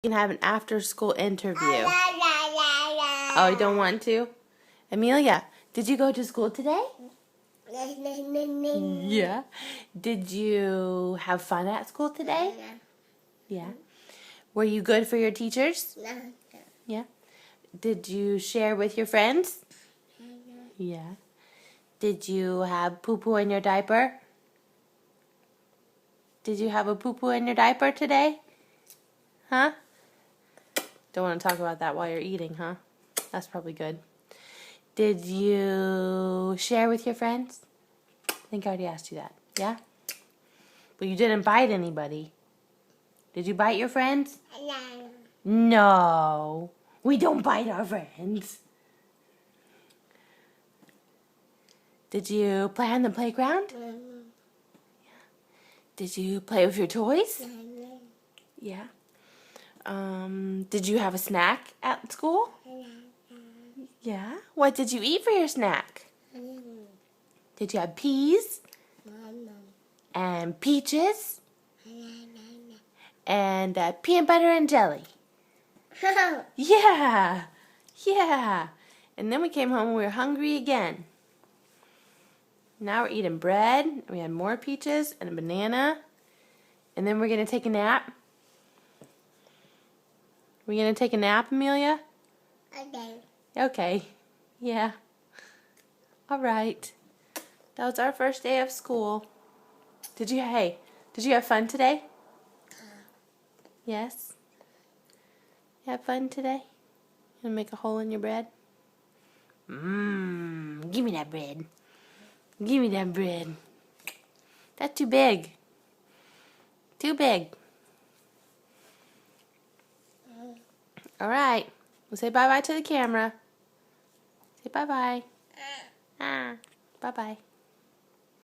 You can have an after-school interview. Oh, you don't want to? Amelia, did you go to school today? Yeah. Did you have fun at school today? Yeah. Were you good for your teachers? Yeah. Did you share with your friends? Yeah. Did you have poo-poo in your diaper? Did you have a poo-poo in your diaper today? Huh? Don't want to talk about that while you're eating, huh? That's probably good. Did you share with your friends? I think I already asked you that. Yeah? But you didn't bite anybody. Did you bite your friends? No. We don't bite our friends. Did you play on the playground? Did you play with your toys? Yeah. Did you have a snack at school? Yeah. What did you eat for your snack? Did you have peas? And peaches? And peanut butter and jelly? Yeah. Yeah. And then we came home and we were hungry again. Now we're eating bread. We had more peaches and a banana. And then we're going to take a nap. We're going to take a nap, Amelia? Okay. Okay. Yeah. All right. That was our first day of school. Did you have fun today? Yes? You have fun today? Gonna make a hole in your bread? Give me that bread. Give me that bread. That's too big. Too big. All right. We'll say bye-bye to the camera. Say bye-bye. Bye-bye.